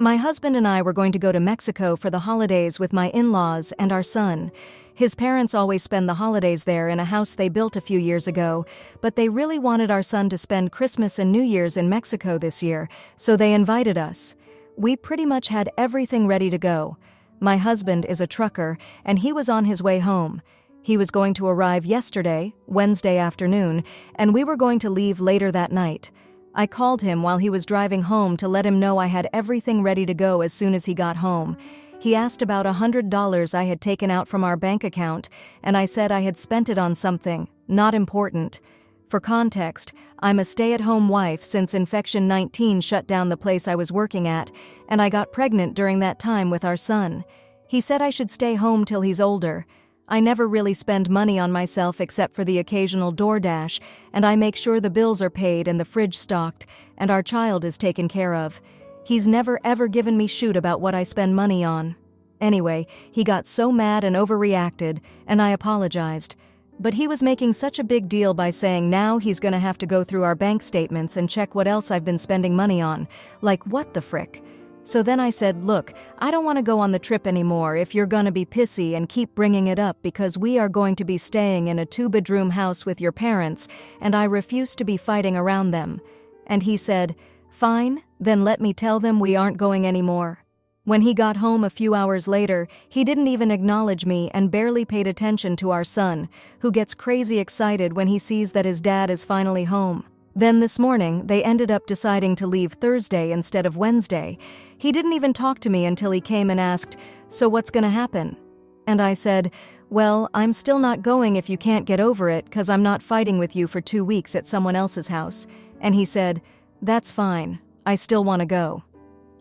My husband and I were going to go to Mexico for the holidays with my in-laws and our son. His parents always spend the holidays there in a house they built a few years ago, but they really wanted our son to spend Christmas and New Year's in Mexico this year, so they invited us. We pretty much had everything ready to go. My husband is a trucker, and he was on his way home. He was going to arrive yesterday, Wednesday afternoon, and we were going to leave later that night. I called him while he was driving home to let him know I had everything ready to go as soon as he got home. He asked about $100 I had taken out from our bank account, and I said I had spent it on something, not important. For context, I'm a stay-at-home wife since Infection 19 shut down the place I was working at, and I got pregnant during that time with our son. He said I should stay home till he's older. I never really spend money on myself except for the occasional DoorDash, and I make sure the bills are paid and the fridge stocked, and our child is taken care of. He's never ever given me shit about what I spend money on. Anyway, he got so mad and overreacted, and I apologized. But he was making such a big deal by saying now he's gonna have to go through our bank statements and check what else I've been spending money on. Like, what the frick? So then I said, look, I don't want to go on the trip anymore if you're gonna be pissy and keep bringing it up because we are going to be staying in a 2-bedroom house with your parents, and I refuse to be fighting around them. And he said, fine, then let me tell them we aren't going anymore. When he got home a few hours later, he didn't even acknowledge me and barely paid attention to our son, who gets crazy excited when he sees that his dad is finally home. Then this morning, they ended up deciding to leave Thursday instead of Wednesday. He didn't even talk to me until he came and asked, so what's gonna happen? And I said, well, I'm still not going if you can't get over it, 'cause I'm not fighting with you for 2 weeks at someone else's house. And he said, that's fine, I still want to go.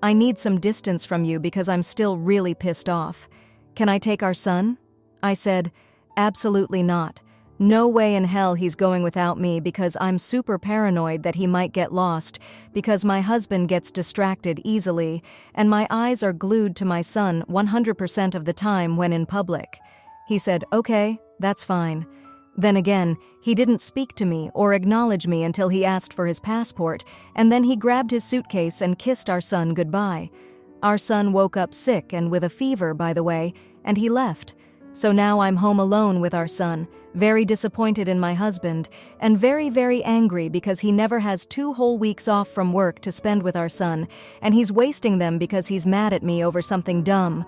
I need some distance from you because I'm still really pissed off. Can I take our son? I said, absolutely not. No way in hell he's going without me because I'm super paranoid that he might get lost because my husband gets distracted easily and my eyes are glued to my son 100% of the time when in public. He said, okay, that's fine. Then again, he didn't speak to me or acknowledge me until he asked for his passport, and then he grabbed his suitcase and kissed our son goodbye. Our son woke up sick and with a fever, by the way, and he left. So now I'm home alone with our son, very disappointed in my husband, and very, very angry because he never has 2 whole weeks off from work to spend with our son, and he's wasting them because he's mad at me over something dumb.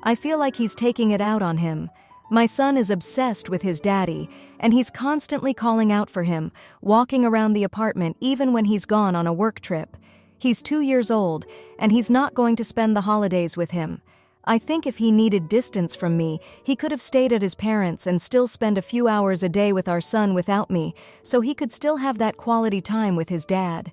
I feel like he's taking it out on him. My son is obsessed with his daddy, and he's constantly calling out for him, walking around the apartment even when he's gone on a work trip. He's 2 years old, and he's not going to spend the holidays with him. I think if he needed distance from me, he could have stayed at his parents' and still spend a few hours a day with our son without me, so he could still have that quality time with his dad.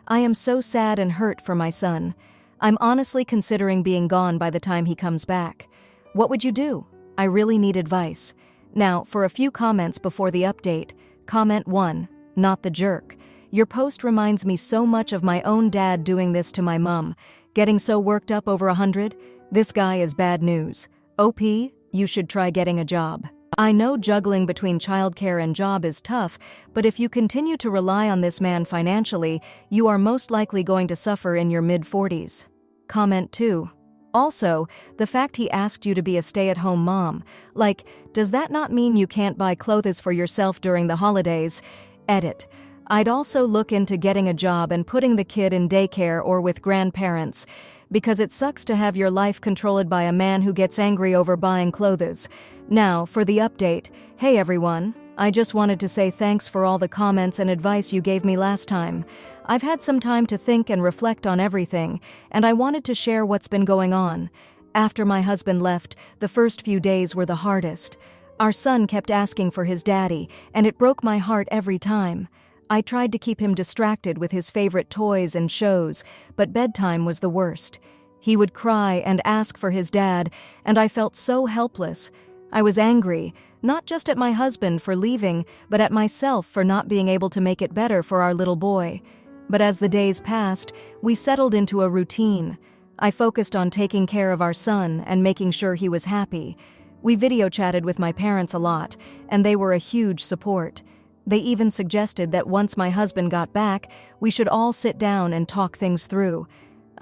I am so sad and hurt for my son. I'm honestly considering being gone by the time he comes back. What would you do? I really need advice. Now, for a few comments before the update. Comment 1, not the jerk. Your post reminds me so much of my own dad doing this to my mum. Getting so worked up over 100? This guy is bad news. OP, you should try getting a job. I know juggling between childcare and job is tough, but if you continue to rely on this man financially, you are most likely going to suffer in your mid-40s. Comment 2. Also, the fact he asked you to be a stay-at-home mom, like, does that not mean you can't buy clothes for yourself during the holidays? Edit. I'd also look into getting a job and putting the kid in daycare or with grandparents, because it sucks to have your life controlled by a man who gets angry over buying clothes. Now, for the update. Hey everyone, I just wanted to say thanks for all the comments and advice you gave me last time. I've had some time to think and reflect on everything, and I wanted to share what's been going on. After my husband left, the first few days were the hardest. Our son kept asking for his daddy, and it broke my heart every time. I tried to keep him distracted with his favorite toys and shows, but bedtime was the worst. He would cry and ask for his dad, and I felt so helpless. I was angry, not just at my husband for leaving, but at myself for not being able to make it better for our little boy. But as the days passed, we settled into a routine. I focused on taking care of our son and making sure he was happy. We video chatted with my parents a lot, and they were a huge support. They even suggested that once my husband got back, we should all sit down and talk things through.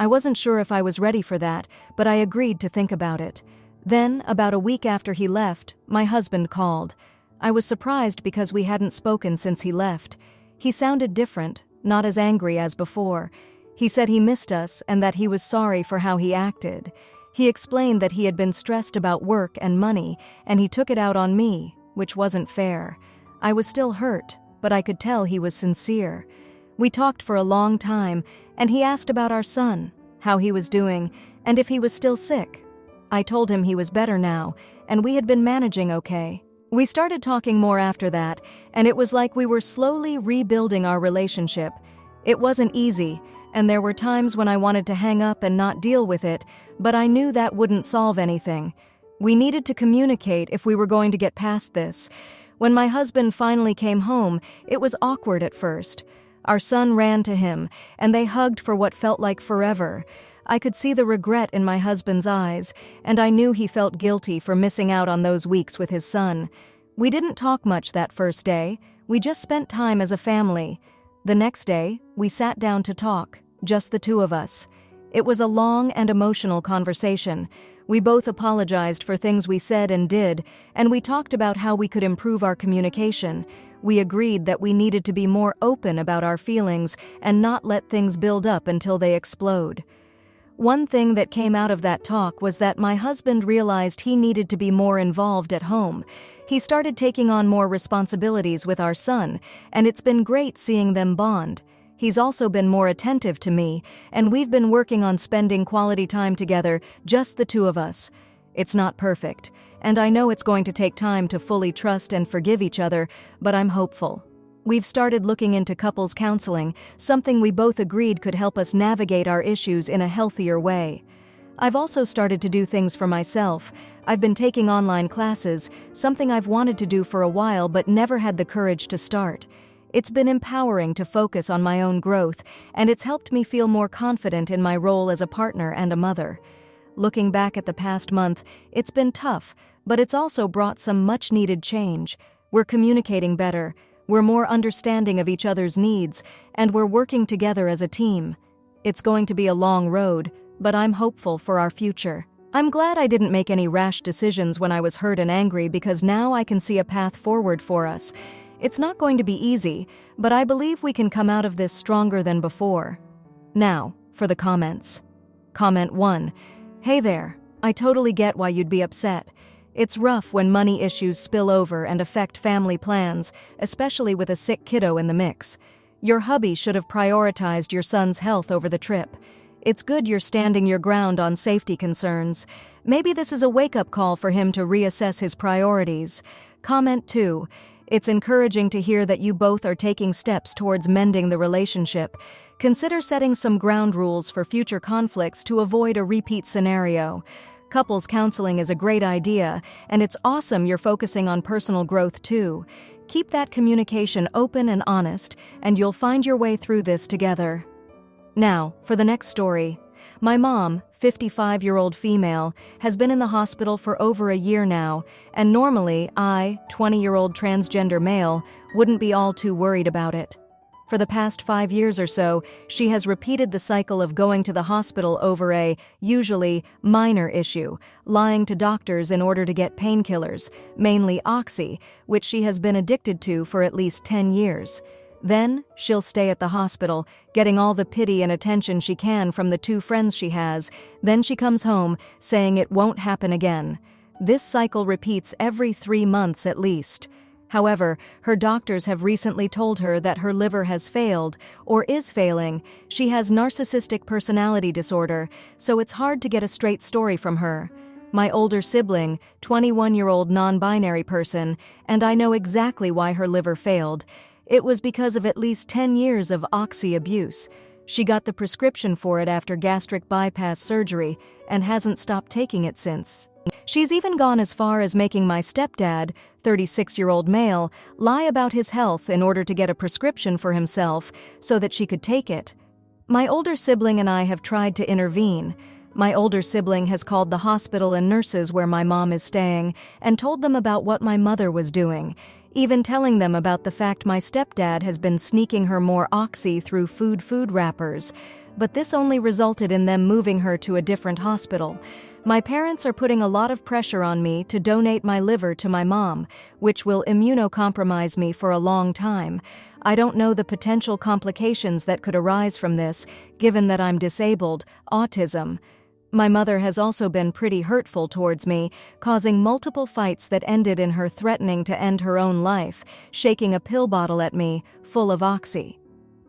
I wasn't sure if I was ready for that, but I agreed to think about it. Then, about a week after he left, my husband called. I was surprised because we hadn't spoken since he left. He sounded different, not as angry as before. He said he missed us and that he was sorry for how he acted. He explained that he had been stressed about work and money, and he took it out on me, which wasn't fair. I was still hurt, but I could tell he was sincere. We talked for a long time, and he asked about our son, how he was doing, and if he was still sick. I told him he was better now, and we had been managing okay. We started talking more after that, and it was like we were slowly rebuilding our relationship. It wasn't easy, and there were times when I wanted to hang up and not deal with it, but I knew that wouldn't solve anything. We needed to communicate if we were going to get past this. When my husband finally came home, it was awkward at first. Our son ran to him, and they hugged for what felt like forever. I could see the regret in my husband's eyes, and I knew he felt guilty for missing out on those weeks with his son. We didn't talk much that first day. We just spent time as a family. The next day, we sat down to talk, just the two of us. It was a long and emotional conversation. We both apologized for things we said and did, and we talked about how we could improve our communication. We agreed that we needed to be more open about our feelings and not let things build up until they explode. One thing that came out of that talk was that my husband realized he needed to be more involved at home. He started taking on more responsibilities with our son, and it's been great seeing them bond. He's also been more attentive to me, and we've been working on spending quality time together, just the two of us. It's not perfect, and I know it's going to take time to fully trust and forgive each other, but I'm hopeful. We've started looking into couples counseling, something we both agreed could help us navigate our issues in a healthier way. I've also started to do things for myself. I've been taking online classes, something I've wanted to do for a while but never had the courage to start. It's been empowering to focus on my own growth, and it's helped me feel more confident in my role as a partner and a mother. Looking back at the past month, it's been tough, but it's also brought some much-needed change. We're communicating better. We're more understanding of each other's needs, and we're working together as a team. It's going to be a long road, but I'm hopeful for our future. I'm glad I didn't make any rash decisions when I was hurt and angry, because now I can see a path forward for us. It's not going to be easy, but I believe we can come out of this stronger than before. Now, for the comments. Comment 1. Hey there, I totally get why you'd be upset. It's rough when money issues spill over and affect family plans, especially with a sick kiddo in the mix. Your hubby should have prioritized your son's health over the trip. It's good you're standing your ground on safety concerns. Maybe this is a wake-up call for him to reassess his priorities. Comment 2. It's encouraging to hear that you both are taking steps towards mending the relationship. Consider setting some ground rules for future conflicts to avoid a repeat scenario. Couples counseling is a great idea, and it's awesome you're focusing on personal growth too. Keep that communication open and honest, and you'll find your way through this together. Now, for the next story. My mom, 55-year-old female, has been in the hospital for over a year now, and normally I, 20-year-old transgender male, wouldn't be all too worried about it. For the past 5 years or so, she has repeated the cycle of going to the hospital over a, usually, minor issue, lying to doctors in order to get painkillers, mainly Oxy, which she has been addicted to for at least 10 years. Then, she'll stay at the hospital, getting all the pity and attention she can from the 2 friends she has. Then she comes home, saying it won't happen again. This cycle repeats every 3 months at least. However, her doctors have recently told her that her liver has failed, or is failing. She has narcissistic personality disorder, so it's hard to get a straight story from her. My older sibling, 21-year-old non-binary person, and I know exactly why her liver failed. It was because of at least 10 years of Oxy abuse. She got the prescription for it after gastric bypass surgery, and hasn't stopped taking it since. She's even gone as far as making my stepdad, 36-year-old male, lie about his health in order to get a prescription for himself so that she could take it. My older sibling and I have tried to intervene. My older sibling has called the hospital and nurses where my mom is staying and told them about what my mother was doing. even telling them about the fact my stepdad has been sneaking her more oxy through food wrappers. But this only resulted in them moving her to a different hospital. My parents are putting a lot of pressure on me to donate my liver to my mom, which will immunocompromise me for a long time. I don't know the potential complications that could arise from this, given that I'm disabled, autism. My mother has also been pretty hurtful towards me, causing multiple fights that ended in her threatening to end her own life, shaking a pill bottle at me, full of oxy.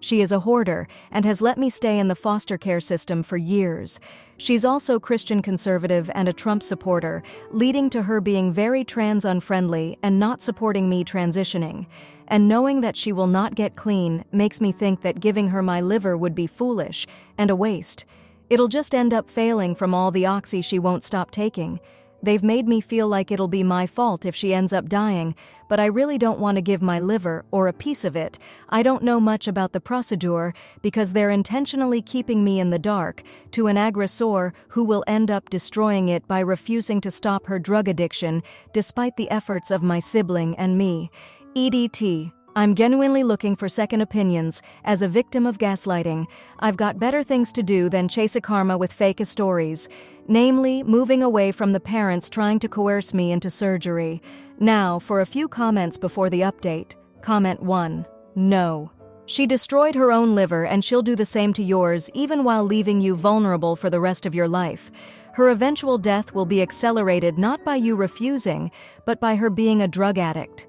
She is a hoarder and has let me stay in the foster care system for years. She's also Christian conservative and a Trump supporter, leading to her being very trans-unfriendly and not supporting me transitioning. And knowing that she will not get clean makes me think that giving her my liver would be foolish and a waste. It'll just end up failing from all the oxy she won't stop taking. They've made me feel like it'll be my fault if she ends up dying, but I really don't want to give my liver, or a piece of it. I don't know much about the procedure because they're intentionally keeping me in the dark to an aggressor who will end up destroying it by refusing to stop her drug addiction despite the efforts of my sibling and me. EDT. I'm genuinely looking for second opinions as a victim of gaslighting. I've got better things to do than chase a karma with fake stories. Namely, moving away from the parents trying to coerce me into surgery. Now, for a few comments before the update. Comment 1. No. She destroyed her own liver and she'll do the same to yours even while leaving you vulnerable for the rest of your life. Her eventual death will be accelerated not by you refusing, but by her being a drug addict.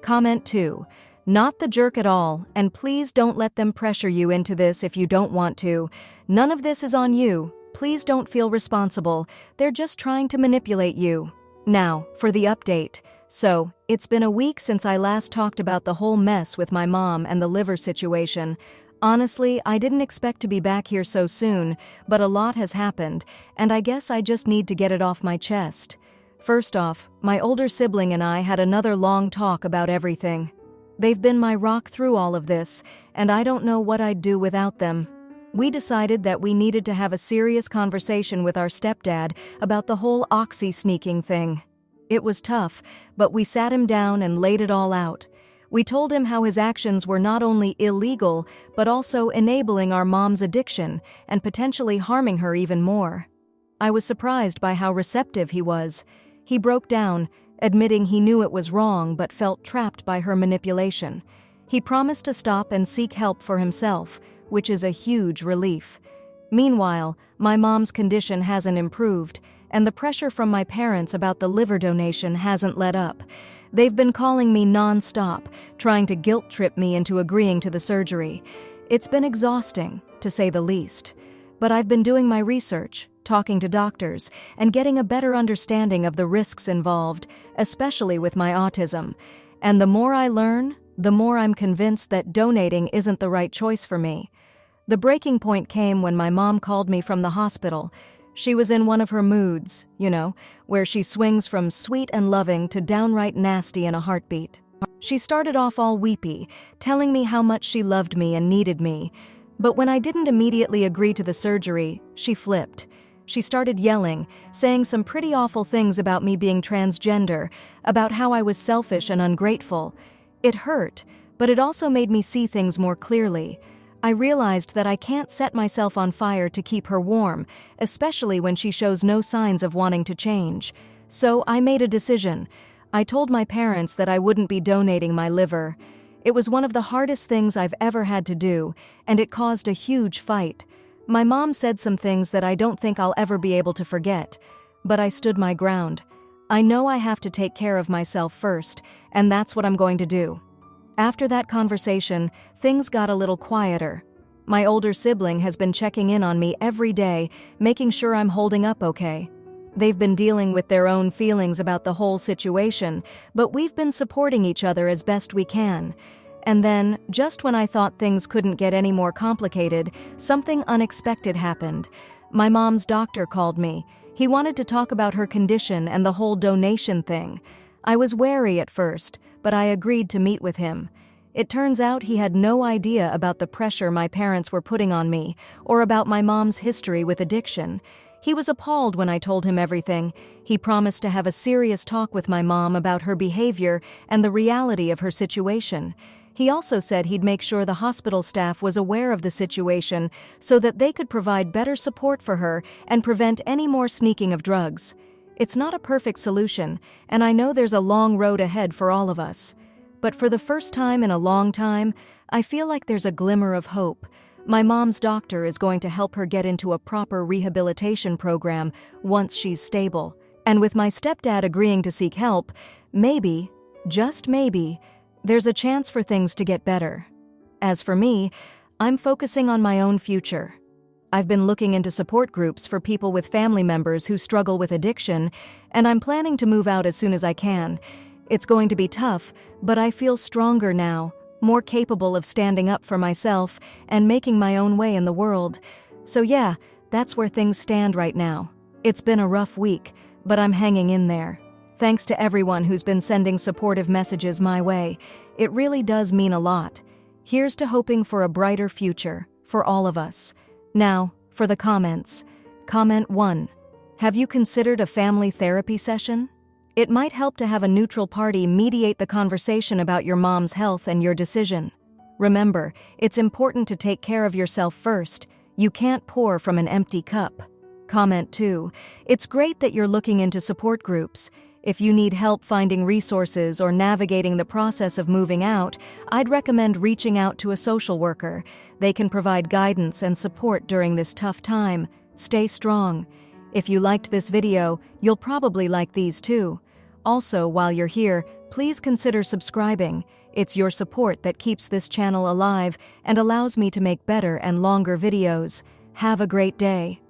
Comment 2. Not the jerk at all, and please don't let them pressure you into this if you don't want to. None of this is on you. Please don't feel responsible. They're just trying to manipulate you. Now, for the update. So, it's been a week since I last talked about the whole mess with my mom and the liver situation. Honestly, I didn't expect to be back here so soon, but a lot has happened, and I guess I just need to get it off my chest. First off, my older sibling and I had another long talk about everything. They've been my rock through all of this, and I don't know what I'd do without them. We decided that we needed to have a serious conversation with our stepdad about the whole oxy sneaking thing. It was tough, but we sat him down and laid it all out. We told him how his actions were not only illegal, but also enabling our mom's addiction and potentially harming her even more. I was surprised by how receptive he was. He broke down, admitting he knew it was wrong but felt trapped by her manipulation. He promised to stop and seek help for himself, which is a huge relief. Meanwhile, my mom's condition hasn't improved, and the pressure from my parents about the liver donation hasn't let up. They've been calling me non-stop, trying to guilt-trip me into agreeing to the surgery. It's been exhausting, to say the least. But I've been doing my research, talking to doctors, and getting a better understanding of the risks involved, especially with my autism. And the more I learn, the more I'm convinced that donating isn't the right choice for me. The breaking point came when my mom called me from the hospital. She was in one of her moods, where she swings from sweet and loving to downright nasty in a heartbeat. She started off all weepy, telling me how much she loved me and needed me. But when I didn't immediately agree to the surgery, she flipped. She started yelling, saying some pretty awful things about me being transgender, about how I was selfish and ungrateful. It hurt, but it also made me see things more clearly. I realized that I can't set myself on fire to keep her warm, especially when she shows no signs of wanting to change. So I made a decision. I told my parents that I wouldn't be donating my liver. It was one of the hardest things I've ever had to do, and it caused a huge fight. My mom said some things that I don't think I'll ever be able to forget, but I stood my ground. I know I have to take care of myself first, and that's what I'm going to do. After that conversation, things got a little quieter. My older sibling has been checking in on me every day, making sure I'm holding up okay. They've been dealing with their own feelings about the whole situation, but we've been supporting each other as best we can. And then, just when I thought things couldn't get any more complicated, something unexpected happened. My mom's doctor called me. He wanted to talk about her condition and the whole donation thing. I was wary at first, but I agreed to meet with him. It turns out he had no idea about the pressure my parents were putting on me, or about my mom's history with addiction. He was appalled when I told him everything. He promised to have a serious talk with my mom about her behavior and the reality of her situation. He also said he'd make sure the hospital staff was aware of the situation so that they could provide better support for her and prevent any more sneaking of drugs. It's not a perfect solution, and I know there's a long road ahead for all of us. But for the first time in a long time, I feel like there's a glimmer of hope. My mom's doctor is going to help her get into a proper rehabilitation program once she's stable. And with my stepdad agreeing to seek help, maybe, just maybe, there's a chance for things to get better. As for me, I'm focusing on my own future. I've been looking into support groups for people with family members who struggle with addiction, and I'm planning to move out as soon as I can. It's going to be tough, but I feel stronger now, more capable of standing up for myself and making my own way in the world. So yeah, that's where things stand right now. It's been a rough week, but I'm hanging in there. Thanks to everyone who's been sending supportive messages my way. It really does mean a lot. Here's to hoping for a brighter future for all of us. Now, for the comments. Comment 1. Have you considered a family therapy session? It might help to have a neutral party mediate the conversation about your mom's health and your decision. Remember, it's important to take care of yourself first. You can't pour from an empty cup. Comment 2. It's great that you're looking into support groups. If you need help finding resources or navigating the process of moving out, I'd recommend reaching out to a social worker. They can provide guidance and support during this tough time. Stay strong. If you liked this video, you'll probably like these too. Also, while you're here, please consider subscribing. It's your support that keeps this channel alive and allows me to make better and longer videos. Have a great day.